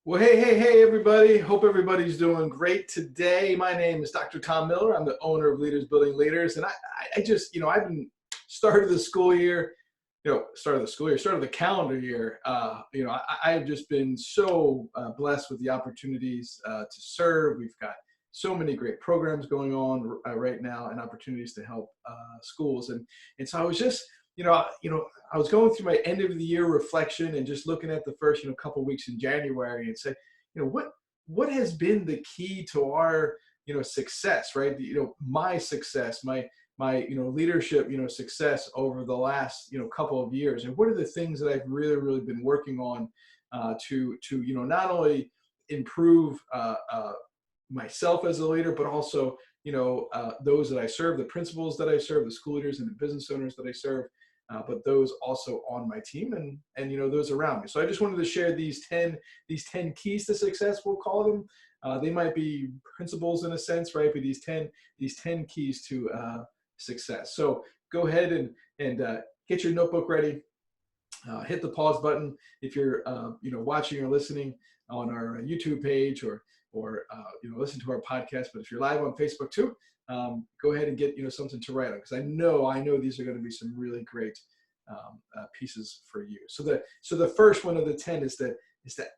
Well, hey, everybody. Hope everybody's doing great today. My name is Dr. Tom Miller. I'm the owner of Leaders Building Leaders. And I just, I've been started the school year, started the calendar year. I've just been so blessed with the opportunities to serve. We've got so many great programs going on right now and opportunities to help schools. And so I was just, I was going through my end of the year reflection and just looking at the first, couple weeks in January and say, what has been the key to our, success, right? My success, my leadership, success over the last, couple of years. And what are the things that I've really been working on to not only improve myself as a leader, but also, those that I serve, the principals that I serve, the school leaders and the business owners that I serve, but those also on my team and those around me. So I just wanted to share these 10 keys to success, we'll call them. They might be principles in a sense, right? But these 10 keys to success. So go ahead and get your notebook ready. Hit the pause button if you're watching or listening on our YouTube page or listen to our podcast. But if you're live on Facebook too, go ahead and get something to write on, because I know these are going to be some really great pieces for you. So the first one of the 10 is to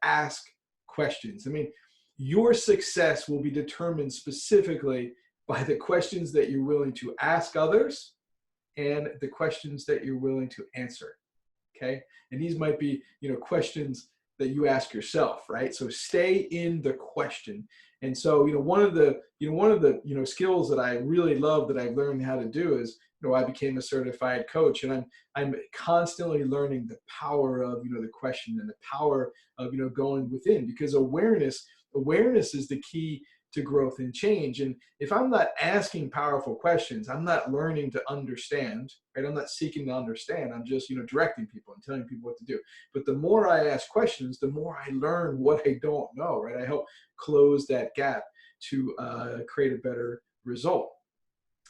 ask questions. I mean, your success will be determined specifically by the questions that you're willing to ask others and the questions that you're willing to answer. Okay, and these might be questions that you ask yourself, right? So stay in the question. And so one of the skills that I really love that I've learned how to do is I became a certified coach, and I'm constantly learning the power of the question and the power of going within, because awareness is the key to growth and change. And if I'm not asking powerful questions, I'm not learning to understand, right? I'm not seeking to understand. I'm just, directing people and telling people what to do. But the more I ask questions, the more I learn what I don't know, right? I help close that gap to create a better result.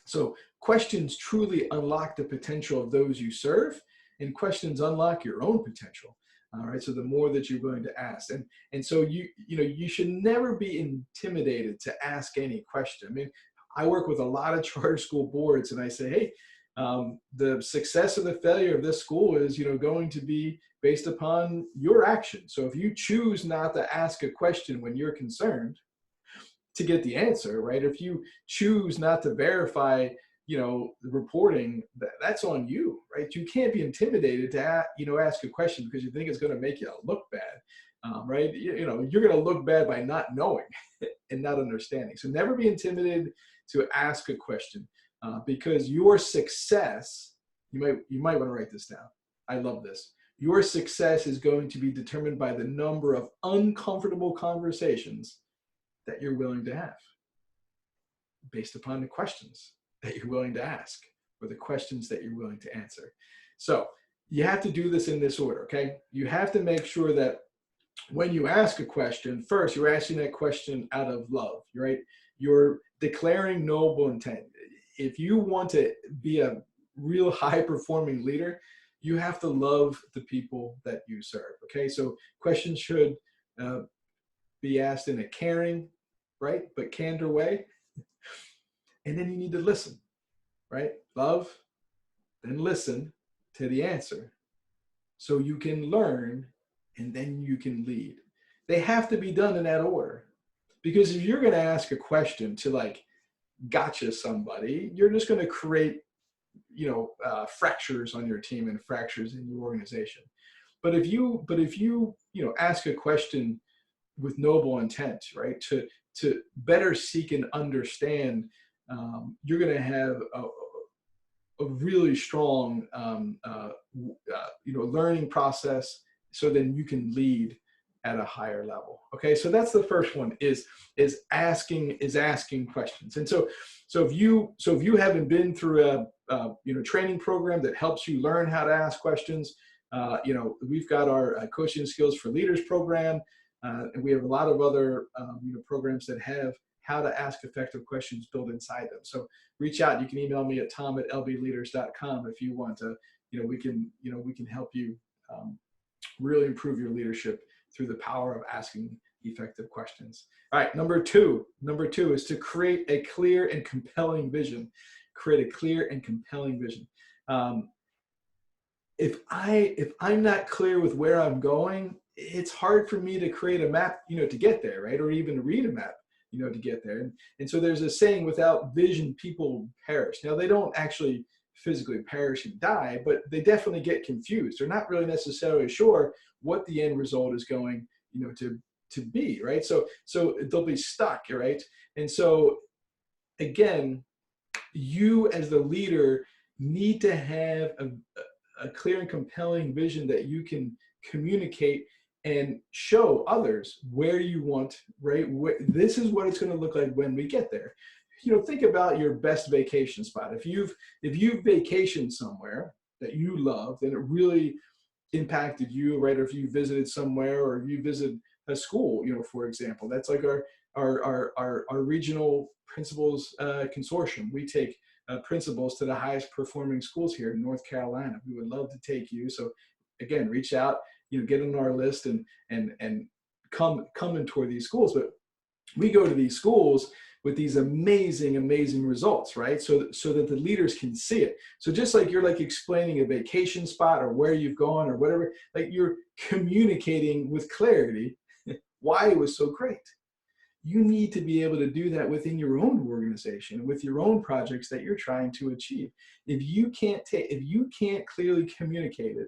So questions truly unlock the potential of those you serve, and questions unlock your own potential. All right. So the more that you're going to ask, and so you should never be intimidated to ask any question. I mean, I work with a lot of charter school boards, and I say, hey, the success or the failure of this school is going to be based upon your action. So if you choose not to ask a question when you're concerned to get the answer, right? If you choose not to verify the reporting, that's on you, right? You can't be intimidated to ask a question because you think it's going to make you look bad, right? You're going to look bad by not knowing and not understanding. So never be intimidated to ask a question, because your success, you might want to write this down. I love this. Your success is going to be determined by the number of uncomfortable conversations that you're willing to have, based upon the questions that you're willing to ask or the questions that you're willing to answer. So you have to do this in this order, okay? You have to make sure that when you ask a question, first, you're asking that question out of love, right? You're declaring noble intent. If you want to be a real high-performing leader, you have to love the people that you serve, okay? So questions should be asked in a caring, right, but candor way. And then you need to listen, right? Love, then listen to the answer so you can learn, and then you can lead. They have to be done in that order, because if you're going to ask a question to gotcha somebody, you're just going to create, fractures on your team and fractures in your organization. But if you ask a question with noble intent, right, to better seek and understand, you're going to have a really strong, learning process. So then you can lead at a higher level. Okay, so that's the first one: is asking questions. And so if you haven't been through a training program that helps you learn how to ask questions, we've got our coaching skills for leaders program, and we have a lot of other programs that have how to ask effective questions built inside them. So reach out. You can email me at tom@lbleaders.com if you want to. We can help you really improve your leadership through the power of asking effective questions. All right, number two is to create a clear and compelling vision. Create a clear and compelling vision. If I'm not clear with where I'm going, it's hard for me to create a map, to get there, right? Or even read a map, to get there. And so there's a saying, without vision, people perish. Now, they don't actually physically perish and die, but they definitely get confused. They're not really necessarily sure what the end result is going, to be, right? So they'll be stuck, right? And so again, you as the leader need to have a clear and compelling vision that you can communicate and show others where you want, right? This is what it's going to look like when we get there. Think about your best vacation spot. If you've vacationed somewhere that you loved and it really impacted you, right? Or if you visited somewhere, or if you visited a school, for example, that's like our regional principals consortium. We take principals to the highest performing schools here in North Carolina. We would love to take you. So again, reach out, get on our list and come and tour these schools. But we go to these schools with these amazing results, right? So that the leaders can see it. So just like you're like explaining a vacation spot or where you've gone or whatever, like you're communicating with clarity why it was so great. You need to be able to do that within your own organization, with your own projects that you're trying to achieve. If you can't clearly communicate it,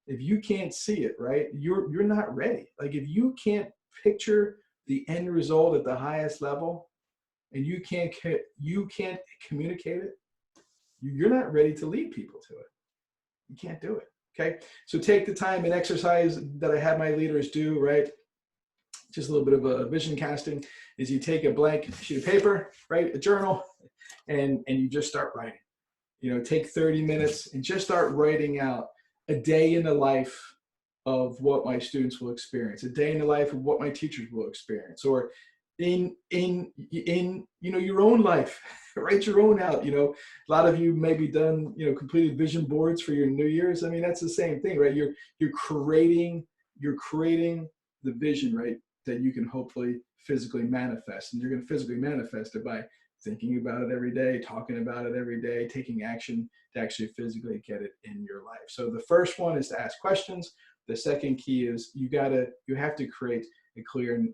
if you can't see it, right, you're not ready. Like if you can't picture the end result at the highest level, and you can't communicate it, you're not ready to lead people to it. You can't do it. Okay. So take the time and exercise that I have my leaders do, right? Just a little bit of a vision casting is you take a blank sheet of paper, right? A journal, and you just start writing. Take 30 minutes and just start writing out a day in the life of what my students will experience, a day in the life of what my teachers will experience, or in your own life. Write your own out. A lot of you maybe done completed vision boards for your New Year's. I mean, that's the same thing, right? You're creating the vision, right, that you can hopefully physically manifest. And you're going to physically manifest it by thinking about it every day, talking about it every day, taking action to actually physically get it in your life. So the first one is to ask questions. The second key is you have to create a clear and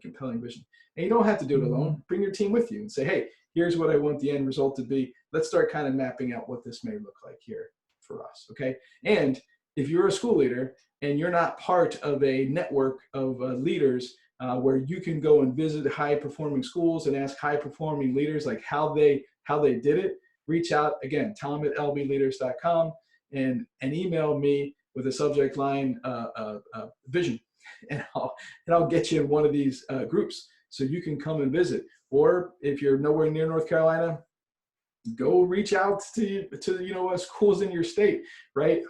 compelling vision. And you don't have to do it alone. Bring your team with you and say, hey, here's what I want the end result to be. Let's start kind of mapping out what this may look like here for us, okay? And if you're a school leader and you're not part of a network of leaders where you can go and visit high-performing schools and ask high-performing leaders like how they did it, reach out, again, tom@lbleaders.com, and email me with a subject line vision, and I'll get you in one of these groups so you can come and visit. Or if you're nowhere near North Carolina, go reach out to schools in your state, right?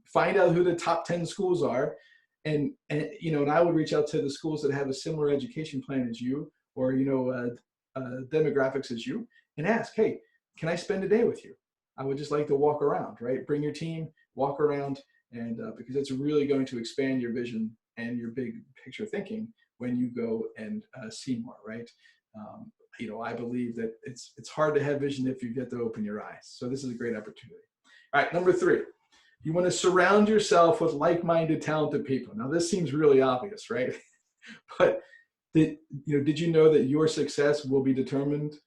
Find out who the top 10 schools are, and I would reach out to the schools that have a similar education plan as you, or demographics as you, and ask, hey, can I spend a day with you? I would just like to walk around, right? Bring your team, walk around, and because it's really going to expand your vision and your big picture thinking when you go and see more, right? I believe that it's hard to have vision if you get to open your eyes. So this is a great opportunity. All right, number 3, you want to surround yourself with like-minded, talented people. Now this seems really obvious, right? But did you know that your success will be determined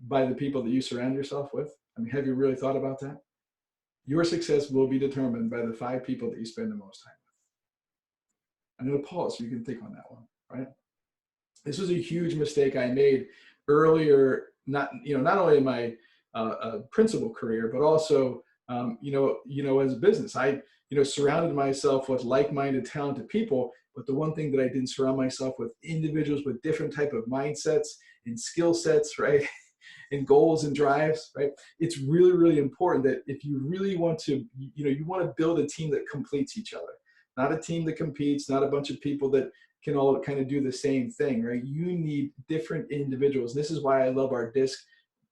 by the people that you surround yourself with? I mean, have you really thought about that? Your success will be determined by the 5 people that you spend the most time with. I'm going to pause so you can think on that one, right? This was a huge mistake I made earlier, not only in my principal career, but also, as a business. I, surrounded myself with like-minded, talented people, but the one thing that I didn't surround myself with individuals with different type of mindsets and skill sets, right? And goals and drives, right? It's really, really important that if you really want to, you want to build a team that completes each other, not a team that competes, not a bunch of people that can all kind of do the same thing, right? You need different individuals. This is why I love our DISC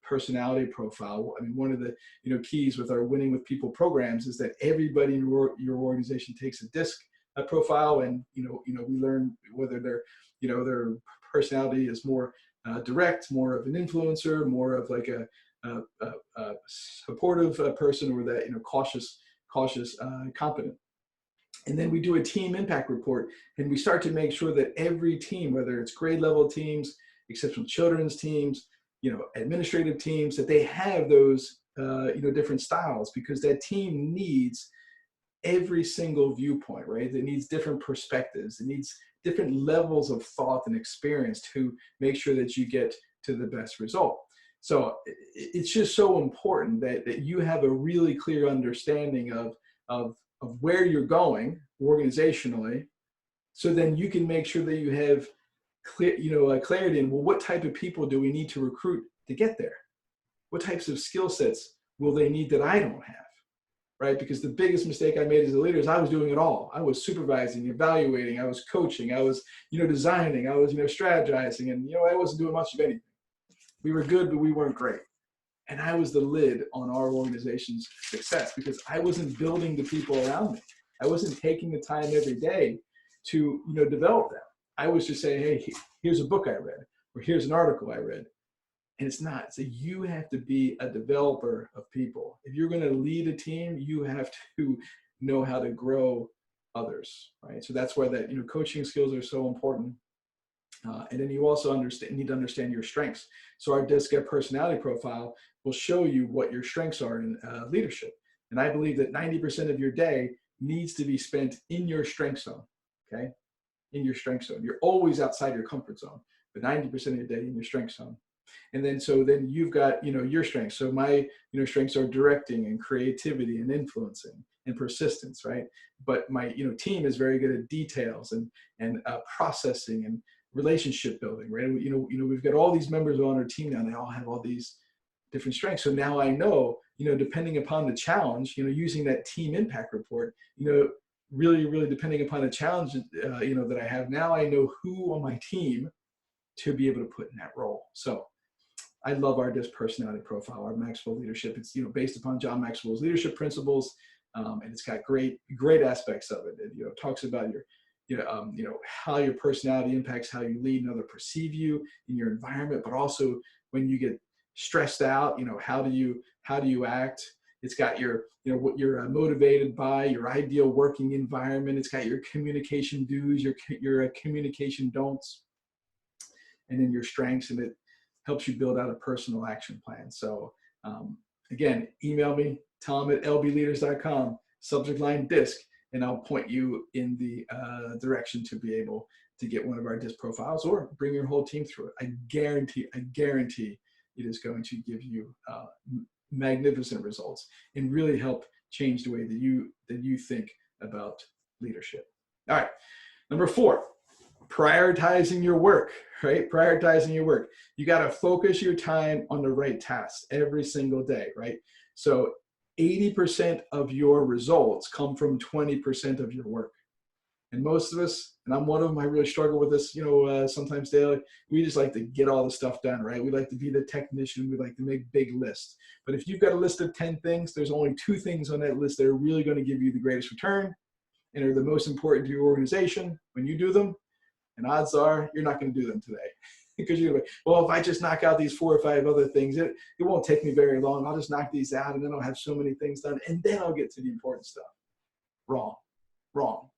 personality profile. I mean, one of the keys with our Winning with People programs is that everybody in your organization takes a DISC profile, and we learn whether their personality is more direct, more of an influencer, more of like a supportive person, or that cautious, competent. And then we do a team impact report, and we start to make sure that every team, whether it's grade level teams, exceptional children's teams, administrative teams, that they have those different styles, because that team needs every single viewpoint, right? It needs different perspectives. It needs different levels of thought and experience to make sure that you get to the best result. So it's just so important that you have a really clear understanding of where you're going organizationally, so then you can make sure that you have clear, clarity in, well, what type of people do we need to recruit to get there? What types of skill sets will they need that I don't have, right? Because the biggest mistake I made as a leader is I was doing it all. I was supervising, evaluating, I was coaching, I was, designing, I was, strategizing, and, I wasn't doing much of anything. We were good, but we weren't great. And I was the lid on our organization's success, because I wasn't building the people around me. I wasn't taking the time every day to, develop them. I was just saying, hey, here's a book I read, or here's an article I read. And it's not. So you have to be a developer of people. If you're going to lead a team, you have to know how to grow others, right? So that's why that, coaching skills are so important. And then you also need to understand your strengths. So our DISC personality profile will show you what your strengths are in leadership. And I believe that 90% of your day needs to be spent in your strength zone, okay? In your strength zone. You're always outside your comfort zone, but 90% of your day in your strength zone. And then, so then you've got, your strengths. So my, strengths are directing and creativity and influencing and persistence, right? But my, team is very good at details and processing and relationship building, right? We've got all these members on our team now, and they all have all these different strengths. So now I know, depending upon the challenge, using that team impact report, really, really depending upon the challenge, that I have, now I know who on my team to be able to put in that role. So I love our DISC personality profile, our Maxwell leadership. It's, based upon John Maxwell's leadership principles, and it's got great aspects of it. It talks about how your personality impacts how you lead and others perceive you in your environment, but also when you get stressed out, how do you act? It's got your, what you're motivated by, your ideal working environment. It's got your communication do's, your communication don'ts, and then your strengths, and it helps you build out a personal action plan. So again, email me, tom@lbleaders.com, subject line DISC, and I'll point you in the direction to be able to get one of our DISC profiles, or bring your whole team through it. I guarantee it is going to give you magnificent results and really help change the way that you think about leadership. All right, number 4, prioritizing your work, right? Prioritizing your work. You got to focus your time on the right tasks every single day, right? So 80% of your results come from 20% of your work. And most of us, and I'm one of them, I really struggle with this, sometimes daily, we just like to get all the stuff done, right? We like to be the technician. We like to make big lists. But if you've got a list of 10 things, there's only 2 things on that list that are really going to give you the greatest return and are the most important to your organization when you do them. And odds are you're not going to do them today. Because you're like, well, if I just knock out these 4 or 5 other things, it won't take me very long. I'll just knock these out, and then I'll have so many things done, and then I'll get to the important stuff. Wrong.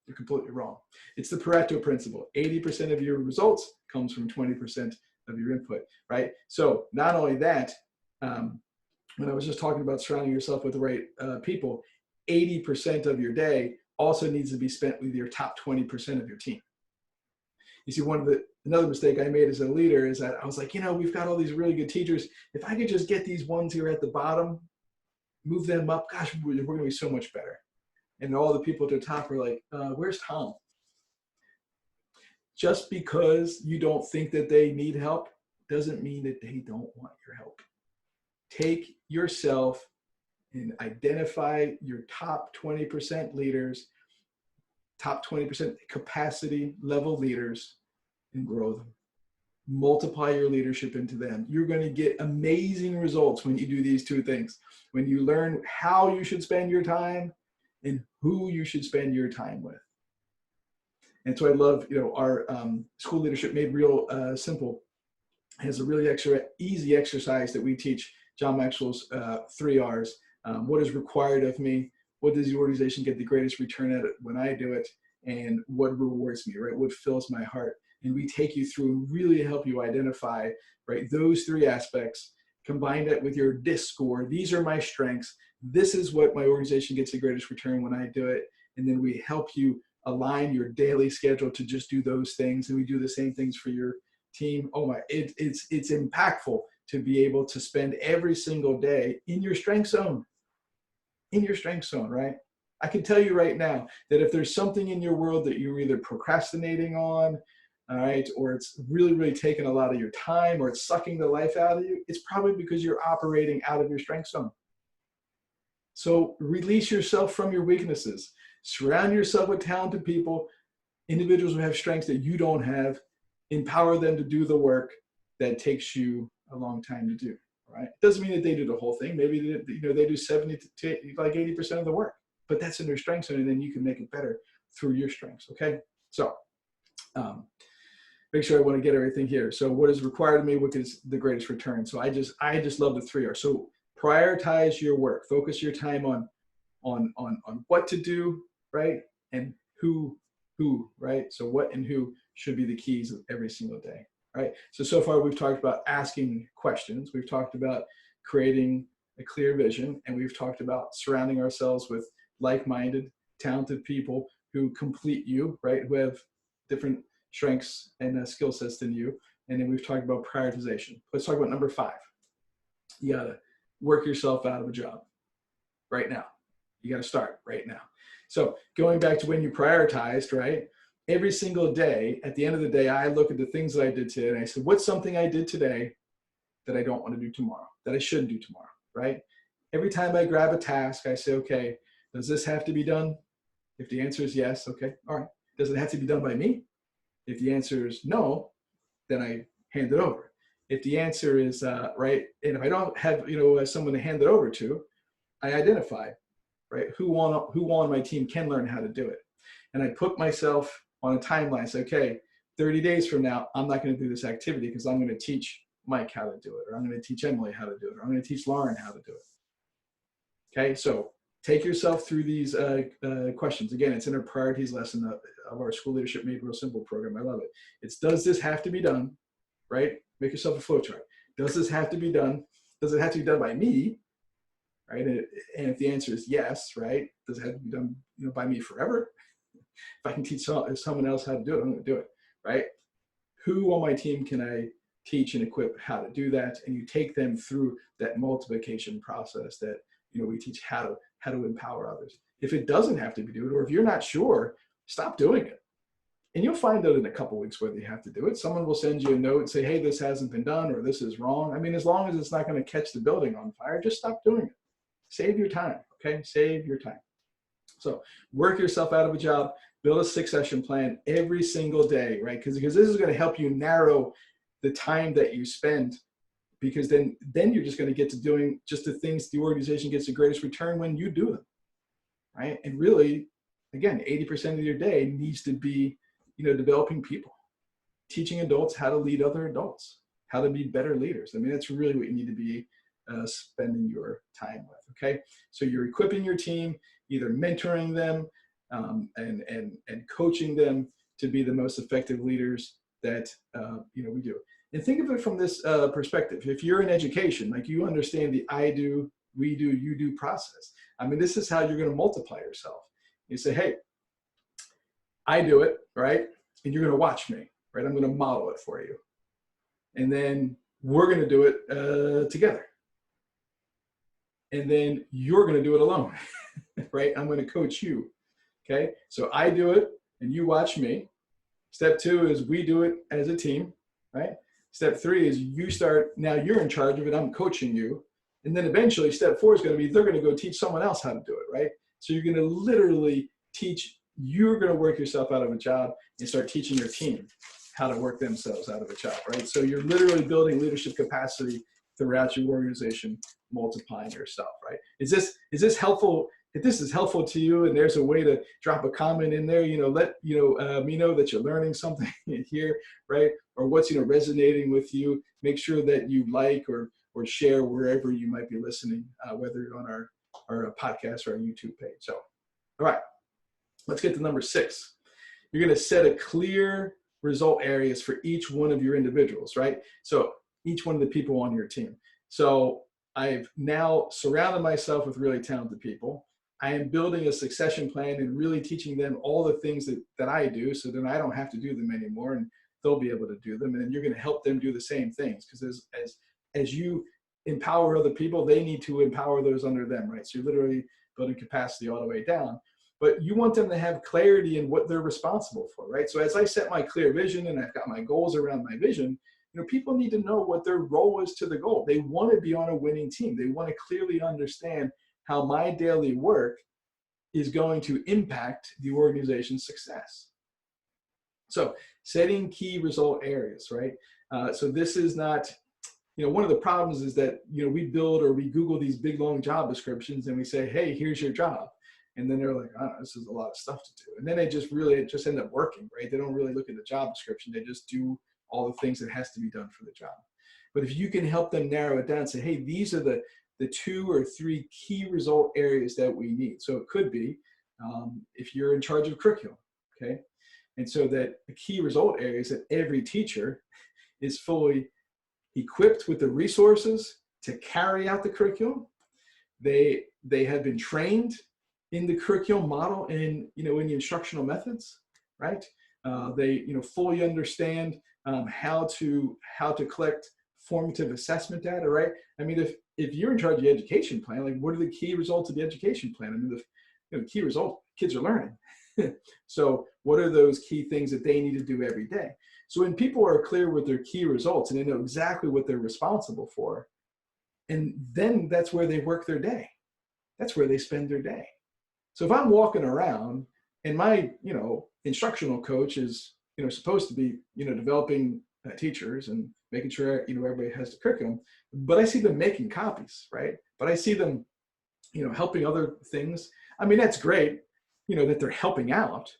You're completely wrong. It's the Pareto Principle. 80% of your results comes from 20% of your input, right? So not only that, when I was just talking about surrounding yourself with the right people, 80% of your day also needs to be spent with your top 20% of your team. You see, another mistake I made as a leader is that I was like, we've got all these really good teachers. If I could just get these ones here at the bottom, move them up, gosh, we're going to be so much better. And all the people at the top are like, where's Tom? Just because you don't think that they need help doesn't mean that they don't want your help. Take yourself and identify your top 20% leaders, top 20% capacity level leaders, and grow them. Multiply your leadership into them. You're going to get amazing results when you do these 2 things. When you learn how you should spend your time and who you should spend your time with. And so I love, our School Leadership Made Real Simple has a really easy exercise that we teach, John Maxwell's 3 R's. What is required of me? What does the organization get the greatest return at it when I do it? And what rewards me, right? What fills my heart? And we take you through and really help you identify, right, those 3 aspects, combine that with your DISC score. These are my strengths. This is what my organization gets the greatest return when I do it. And then we help you align your daily schedule to just do those things. And we do the same things for your team. Oh my, it's impactful to be able to spend every single day in your strength zone. In your strength zone, right? I can tell you right now that if there's something in your world that you're either procrastinating on, all right, or it's really, really taking a lot of your time, or it's sucking the life out of you, it's probably because you're operating out of your strength zone. So release yourself from your weaknesses. Surround yourself with talented people, individuals who have strengths that you don't have. Empower them to do the work that takes you a long time to do. Right? It doesn't mean that they do the whole thing. Maybe they do 70 to like 80% of the work, but that's in their strengths, and then you can make it better through your strengths. Okay, so make sure I want to get everything here. So what is required of me? What is the greatest return? So I just love the 3 R's. So prioritize your work. Focus your time on what to do, right, and who, right. So what and who should be the keys of every single day. Right. So far we've talked about asking questions. We've talked about creating a clear vision, and we've talked about surrounding ourselves with like-minded, talented people who complete you, right? Who have different strengths and skill sets than you. And then we've talked about prioritization. Let's talk about number 5. You gotta work yourself out of a job right now. You gotta start right now. So going back to when you prioritized, right? Every single day, at the end of the day, I look at the things that I did today and I said, what's something I did today that I don't want to do tomorrow, that I shouldn't do tomorrow, right? Every time I grab a task, I say, okay, does this have to be done? If the answer is yes, okay, all right. Does it have to be done by me? If the answer is no, then I hand it over. If the answer is right, and if I don't have someone to hand it over to, I identify, right, who on my team can learn how to do it. And I put myself on a timeline, say, okay, 30 days from now, I'm not going to do this activity because I'm going to teach Mike how to do it, or I'm going to teach Emily how to do it, or I'm going to teach Lauren how to do it. Okay, so take yourself through these questions. Again, it's in our priorities lesson of our School Leadership Made Real Simple program. I love it. It's, does this have to be done, right? Make yourself a flow chart. Does this have to be done? Does it have to be done by me, right? And if the answer is yes, right? Does it have to be done by me forever? If I can teach someone else how to do it, I'm going to do it, right? Who on my team can I teach and equip how to do that? And you take them through that multiplication process that we teach how to empower others. If it doesn't have to be doing, or if you're not sure, stop doing it. And you'll find out in a couple weeks whether you have to do it. Someone will send you a note and say, hey, this hasn't been done, or this is wrong. I mean, as long as it's not going to catch the building on fire, just stop doing it. Save your time, okay? Save your time. So work yourself out of a job, build a 6-session plan every single day, right? Because this is going to help you narrow the time that you spend, because then you're just going to get to doing just the things the organization gets the greatest return when you do them, right? And really, again, 80% of your day needs to be, developing people, teaching adults how to lead other adults, how to be better leaders. I mean, that's really what you need to be spending your time with, okay? So you're equipping your team, either mentoring them and coaching them to be the most effective leaders that we do. And think of it from this perspective. If you're in education, like, you understand the I do, we do, you do process. I mean, this is how you're going to multiply yourself. You say, hey, I do it, right? And you're going to watch me, right? I'm going to model it for you. And then we're going to do it together. And then you're going to do it alone, right? I'm going to coach you, okay? So I do it and you watch me. Step 2 is we do it as a team, right? Step 3 is you start, now you're in charge of it, I'm coaching you. And then eventually step 4 is going to be, they're going to go teach someone else how to do it, right? So you're going to literally teach, you're going to work yourself out of a job and start teaching your team how to work themselves out of a job, right? So you're literally building leadership capacity throughout your organization, multiplying yourself, right? Is this helpful if this is helpful to you and there's a way to drop a comment in there, let me know that you're learning something here, right? Or what's resonating with you. Make sure that you like or share wherever you might be listening, whether you're on our podcast or our YouTube page. So, all right, let's get to number 6. You're going to set a clear result areas for each one of your individuals, right? So each one of the people on your team. So I've now surrounded myself with really talented people. I am building a succession plan and really teaching them all the things that I do, so then I don't have to do them anymore and they'll be able to do them. And then you're going to help them do the same things, because as you empower other people, they need to empower those under them, right? So you're literally building capacity all the way down. But you want them to have clarity in what they're responsible for, right? So as I set my clear vision and I've got my goals around my vision, people need to know what their role is to the goal. They want to be on a winning team. They want to clearly understand how my daily work is going to impact the organization's success. So setting key result areas, right? So this is not, one of the problems is that, we build or we Google these big, long job descriptions and we say, hey, here's your job. And then they're like, oh, this is a lot of stuff to do. And then it just end up working, right? They don't really look at the job description. They just do all the things that has to be done for the job. But if you can help them narrow it down and say, hey, these are the 2 or 3 key result areas that we need. So it could be if you're in charge of curriculum, okay? And so that the key result areas that every teacher is fully equipped with the resources to carry out the curriculum. They have been trained in the curriculum model and in the instructional methods, right? They fully understand how to collect formative assessment data, right? I mean, if you're in charge of the education plan, like what are the key results of the education plan? I mean, the key result, kids are learning. So what are those key things that they need to do every day? So when people are clear with their key results and they know exactly what they're responsible for, and then that's where they work their day. That's where they spend their day. So if I'm walking around and my, instructional coach is, supposed to be, developing teachers and making sure, everybody has the curriculum, but I see them making copies, right? But I see them, helping other things. I mean, that's great, that they're helping out.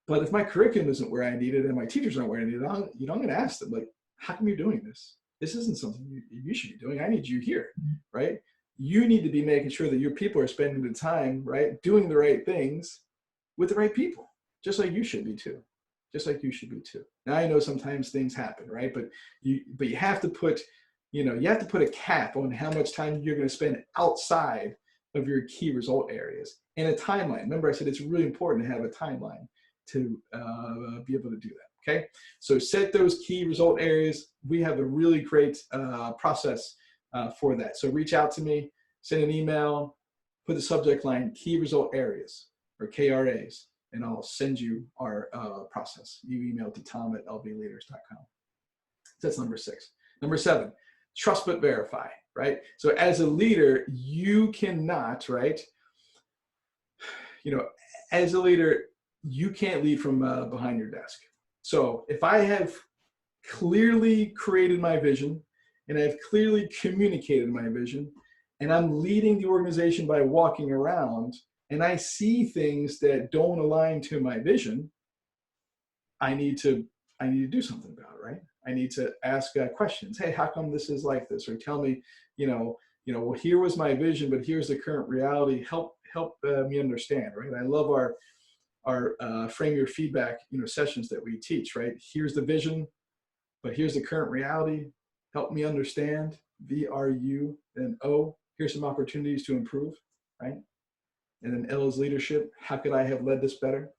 But if my curriculum isn't where I need it and my teachers aren't where I need it, I'm going to ask them, like, how come you're doing this? This isn't something you should be doing. I need you here, right? You need to be making sure that your people are spending the time, right, doing the right things with the right people, just like you should be too. Just like you should be too. Now I know sometimes things happen, right? But you have to put, you have to put a cap on how much time you're going to spend outside of your key result areas and a timeline. Remember, I said it's really important to have a timeline to be able to do that. Okay, so set those key result areas. We have a really great process for that. So reach out to me, send an email, put the subject line key result areas or KRAs, and I'll send you our process. You email to tom@lbleaders.com. That's number 6. Number 7, trust but verify, right? So as a leader, you cannot, right? As a leader, you can't lead from behind your desk. So if I have clearly created my vision and I've clearly communicated my vision and I'm leading the organization by walking around and I see things that don't align to my vision, I need to do something about it, right? I need to ask questions. Hey, how come this is like this? Or tell me, well, here was my vision, but here's the current reality. Help me understand, right? I love our frame your feedback, sessions that we teach, right? Here's the vision, but here's the current reality. Help me understand. VRU, then O, here's some opportunities to improve, right? And then L is leadership. How could I have led this better?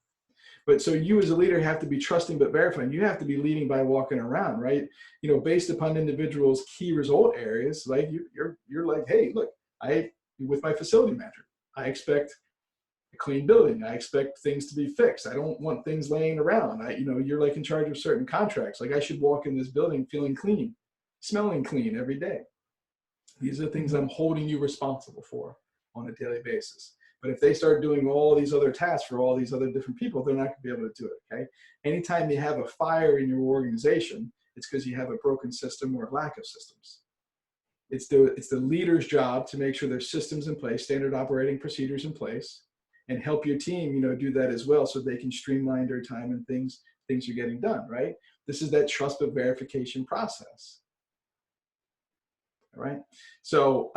But so you as a leader have to be trusting but verifying. You have to be leading by walking around, right? Based upon individuals' key result areas, like you're like, hey, look, with my facility manager, I expect a clean building. I expect things to be fixed. I don't want things laying around. You're like in charge of certain contracts. Like I should walk in this building feeling clean, smelling clean every day. These are the things I'm holding you responsible for on a daily basis. But if they start doing all these other tasks for all these other different people, they're not going to be able to do it, okay? Anytime you have a fire in your organization, it's because you have a broken system or a lack of systems. it's the leader's job to make sure there's systems in place, standard operating procedures in place, and help your team, do that as well, so they can streamline their time and things are getting done, right? This is that trust but verification process. All right. So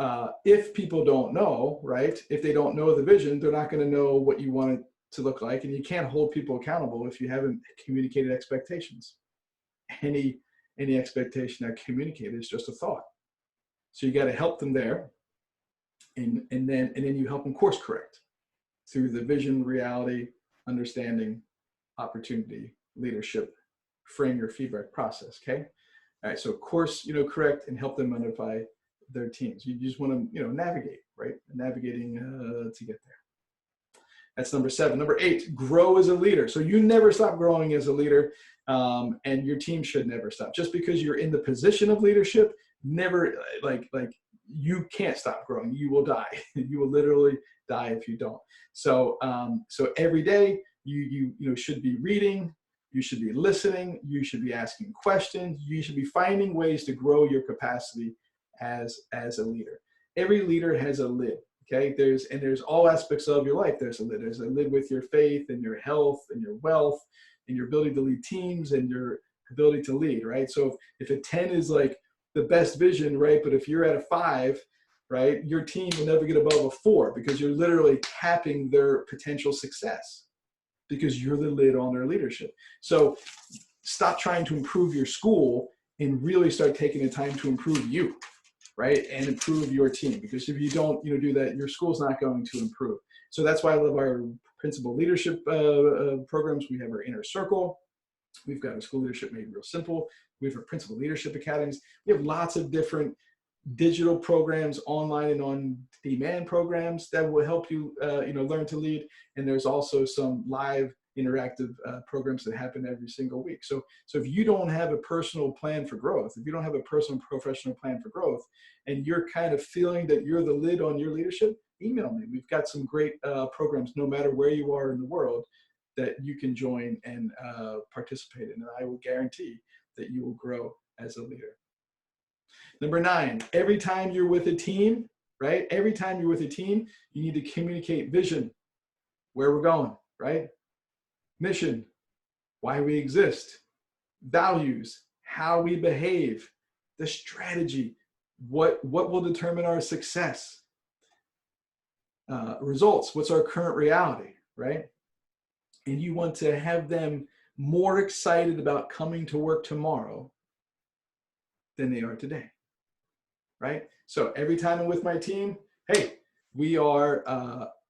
if people don't know, right, if they don't know the vision, they're not going to know what you want it to look like, and you can't hold people accountable if you haven't communicated expectations. Any expectation not communicated is just a thought. So you got to help them there, and then you help them course correct through the vision, reality, understanding, opportunity, leadership, frame your feedback process. Okay. All right. So course, correct and help them modify their teams. You just want to, navigate, right? Navigating to get there. That's number 7. Number 8, grow as a leader. So you never stop growing as a leader, and your team should never stop. Just because you're in the position of leadership, never like you can't stop growing. You will die. You will literally die if you don't. So so every day you should be reading. You should be listening. You should be asking questions. You should be finding ways to grow your capacity as a leader. Every leader has a lid. Okay, there's all aspects of your life. There's a lid with your faith and your health and your wealth and your ability to lead teams and your ability to lead, right? So if a 10 is like the best vision, right? But if you're at a 5, right, your team will never get above a 4 because you're literally capping their potential success because you're the lid on their leadership. So stop trying to improve your school and really start taking the time to improve you, right? And improve your team, because if you don't, do that, your school's not going to improve. So that's why I love our principal leadership programs. We have our inner circle. We've got our school leadership made real simple. We have our principal leadership academies. We have lots of different digital programs, online and on-demand programs that will help you, learn to lead. And there's also some live interactive programs that happen every single week. So if you don't have a personal plan for growth, if you don't have a personal professional plan for growth, and you're kind of feeling that you're the lid on your leadership, email me. We've got some great programs, no matter where you are in the world, that you can join and participate in. And I will guarantee that you will grow as a leader. Number 9, every time you're with a team, right? Every time you're with a team, you need to communicate vision, where we're going, right? Mission, why we exist, values, how we behave, the strategy, what will determine our success, results, what's our current reality, right? And you want to have them more excited about coming to work tomorrow than they are today, right? So every time I'm with my team, hey, we are,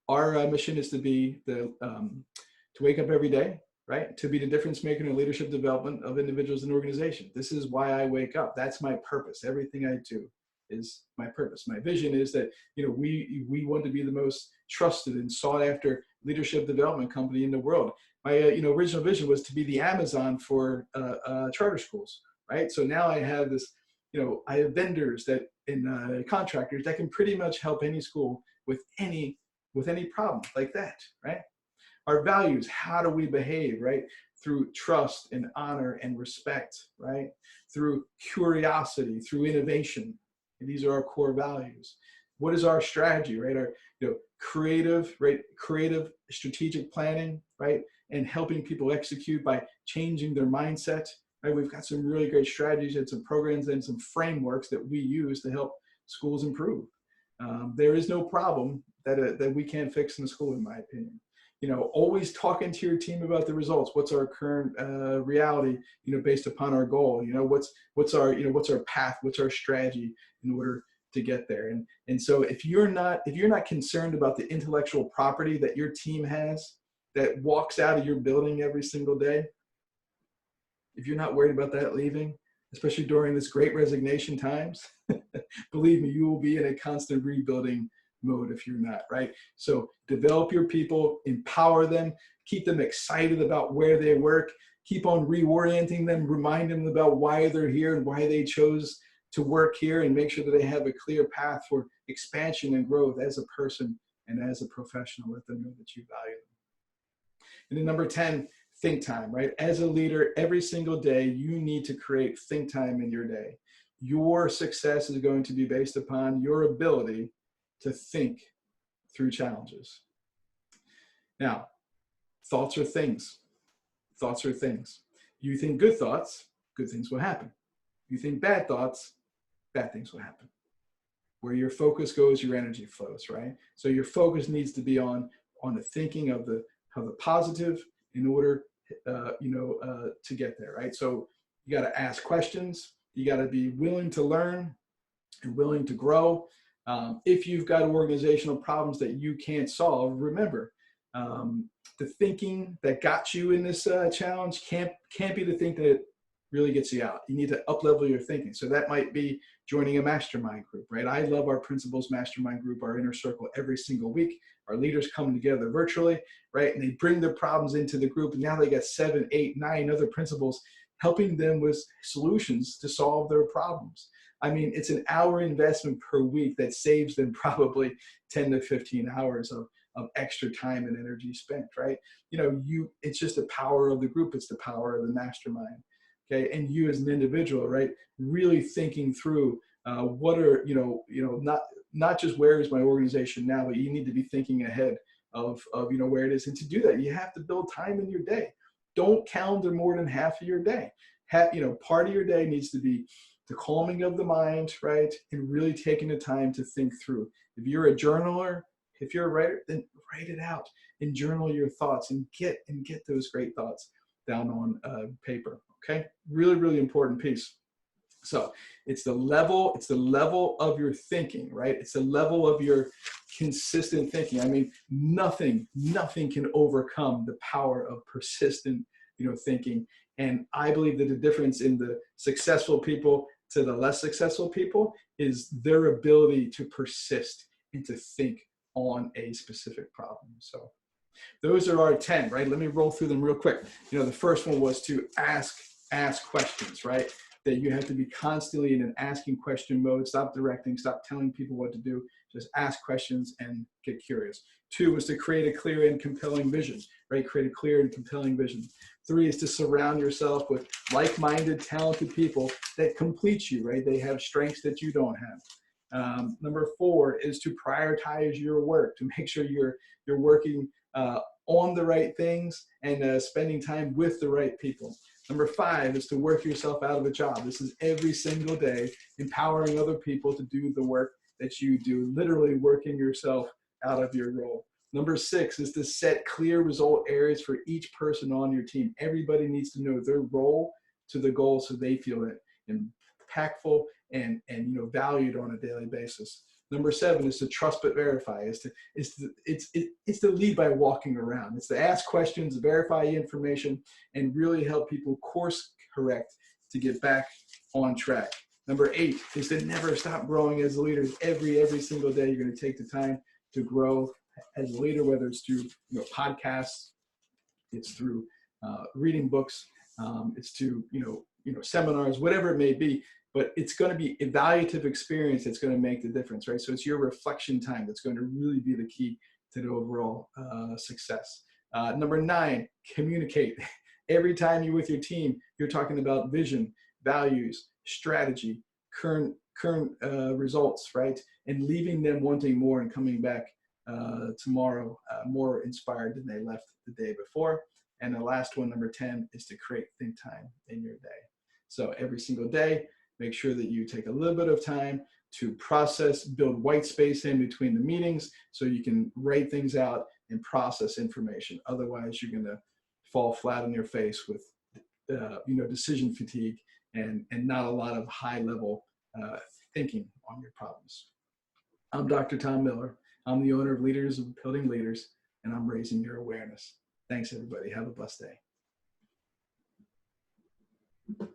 our mission is to be to wake up every day, right? To be the difference maker in the leadership development of individuals and organizations. This is why I wake up. That's my purpose. Everything I do is my purpose. My vision is that, we want to be the most trusted and sought after leadership development company in the world. My, original vision was to be the Amazon for charter schools, right? So now I have this, I have vendors that and contractors that can pretty much help any school with any problem like that, right? Our values, how do we behave, right? Through trust and honor and respect, right? Through curiosity, through innovation. And these are our core values. What is our strategy, right? Our creative, right? Creative strategic planning, right? And helping people execute by changing their mindset, right? We've got some really great strategies and some programs and some frameworks that we use to help schools improve. There is no problem that we can't fix in the school, in my opinion. Always talking to your team about the results. What's our current reality, based upon our goal? What's our path? What's our strategy in order to get there? And so if you're not concerned about the intellectual property that your team has that walks out of your building every single day, if you're not worried about that leaving, especially during this great resignation times, believe me, you will be in a constant rebuilding mode if you're not, right? So develop your people, empower them, keep them excited about where they work, keep on reorienting them, remind them about why they're here and why they chose to work here, and make sure that they have a clear path for expansion and growth as a person and as a professional. Let them know that you value them. And then number 10, think time, right? As a leader, every single day, you need to create think time in your day. Your success is going to be based upon your ability to think through challenges. Now, thoughts are things. Thoughts are things. You think good thoughts, good things will happen. You think bad thoughts, bad things will happen. Where your focus goes, your energy flows, right? So your focus needs to be on the thinking of the positive in order, to get there, right? So you got to ask questions. You got to be willing to learn and willing to grow. If you've got organizational problems that you can't solve, remember, the thinking that got you in this challenge can't be the thing that really gets you out. You need to up-level your thinking. So that might be joining a mastermind group, right? I love our principals mastermind group, our inner circle, every single week. Our leaders come together virtually, right? And they bring their problems into the group. And now they got 7, 8, 9 other principals helping them with solutions to solve their problems. I mean, it's an hour investment per week that saves them probably 10 to 15 hours of extra time and energy spent, right? It's just the power of the group. It's the power of the mastermind. Okay, and you as an individual, right, really thinking through what are, not just where is my organization now, but you need to be thinking ahead of where it is. And to do that, you have to build time in your day. Don't calendar more than half of your day. Part of your day needs to be the calming of the mind, right, and really taking the time to think through. If you're a journaler, if you're a writer, then write it out and journal your thoughts and get those great thoughts down on paper. Okay, really, really important piece. So it's the level of your thinking, right? It's the level of your consistent thinking. I mean, nothing can overcome the power of persistent, thinking. And I believe that the difference in the successful people to the less successful people is their ability to persist and to think on a specific problem. So those are our 10, right? Let me roll through them real quick. The first one was to ask questions, right? That you have to be constantly in an asking question mode. Stop directing, stop telling people what to do. Just ask questions and get curious. 2 was to create a clear and compelling vision, right? Create a clear and compelling vision. 3 is to surround yourself with like-minded, talented people that complete you, right? They have strengths that you don't have. Number 4 is to prioritize your work, to make sure you're working on the right things and spending time with the right people. Number 5 is to work yourself out of a job. This is every single day, empowering other people to do the work that you do, literally working yourself out of your role. Number 6 is to set clear result areas for each person on your team. Everybody needs to know their role to the goal so they feel impactful and valued on a daily basis. Number 7 is to trust but verify. It's to lead by walking around. It's to ask questions, verify information, and really help people course correct to get back on track. Number 8 is to never stop growing as a leader. Every single day, you're going to take the time to grow as a leader, whether it's through podcasts, it's through reading books, it's to seminars, whatever it may be. But it's going to be evaluative experience that's going to make the difference, right? So it's your reflection time that's going to really be the key to the overall success. Number 9, communicate. Every time you're with your team, you're talking about vision, values, strategy, current results, right? And leaving them wanting more and coming back tomorrow more inspired than they left the day before. And the last one, number 10, is to create think time in your day. So every single day, make sure that you take a little bit of time to process, build white space in between the meetings so you can write things out and process information. Otherwise, you're going to fall flat on your face with decision fatigue and not a lot of high-level thinking on your problems. I'm Dr. Tom Miller. I'm the owner of Leaders of Building Leaders, and I'm raising your awareness. Thanks, everybody. Have a blessed day.